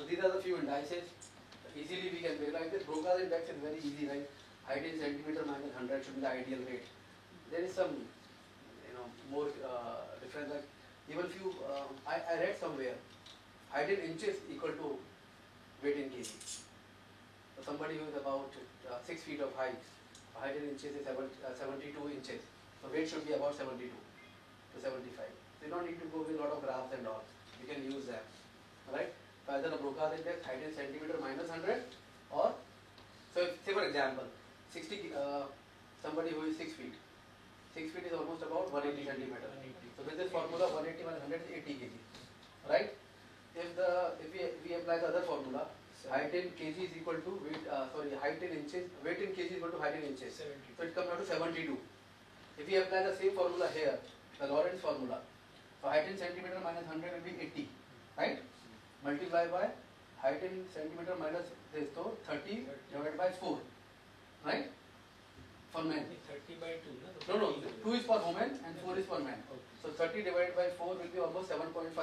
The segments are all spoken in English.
these are the few indices. Easily we can verify this. Broca's index is very easy, right? Height in centimeter minus 100 should be the ideal rate. There is some, more difference. Like even few, I read somewhere, height in inches equal to weight in kg. So somebody who is about 6 feet of height in inches is 72 inches. So weight should be about 72 to 75. So you don't need to go with a lot of graphs and all. You can use them, right? So either a Broca's index, height in centimeter minus 100, or so if, say for example, 60 somebody who is 6 feet. 6 feet is almost about 180 centimeter. So with this formula, 180 minus 100 is 80 kg, right? If we apply the other formula, height in kg is equal to weight. Height in inches. Weight in kg is equal to height in inches. 72. So it comes out to 72. If we apply the same formula here, the Lorentz formula, so height in centimeter minus 100 will be 80, right? Multiply by height in centimeter minus this, so 30 divided by 4, right? For men. 30 by 2. No, 2 is for women and 4 is for men. Okay. So 30 divided by 4 will be almost 7.5.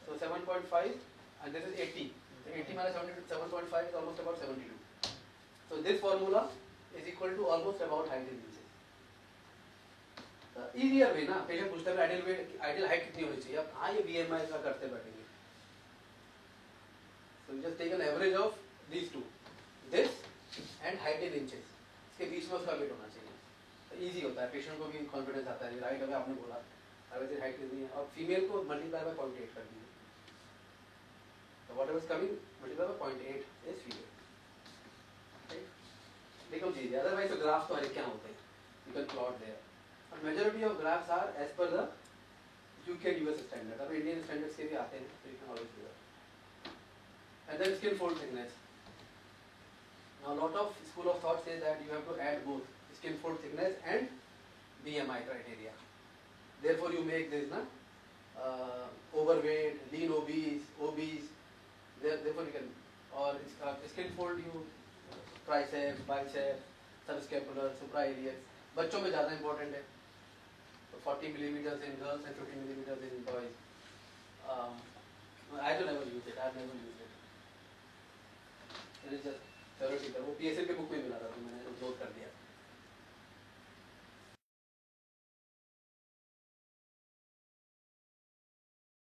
So 7.5 and this is 80. So 80 minus 7.5 is almost about 72. So this formula is equal to almost about height in inches. Easier way ना, patient पूछता है ideal height कितनी होनी चाहिए, अब हाँ ये BMI का करते बैठेंगे. So you just take an average of these two, this and height in inches. इसके बीच में उसका वेट होना चाहिए. तो easy होता है, पेशेंट को भी कॉन्फिडेंस आता है. राइट अगर आपने बोला, अगर हाइट कितनी है और फीमेल को मल्टीप्लाई बाय 0.8 कर दीजिए. So whatever is coming multiplied by 0.8 is female. Becomes easy. Otherwise the graphs तो हर एक क्या होते हैं? You can plot there. And majority of graphs are as per the UK and US standard. अब Indian standards के भी आते हैं, so you can always do that. And then skin fold thickness. Now a lot of school of thought says that you have to add both skin fold thickness and BMI criteria. Therefore you make this overweight, lean obese. Therefore you can, or skin fold you triceps, biceps, subscapular, suprailiac. बच्चों में ज़्यादा important है. So 40 millimeters in girls and 50 millimeters in boys. I don't never use it. I've never used it. It is just theoretical. वो PSL के book में मिला था तो मैंने नोट कर दिया.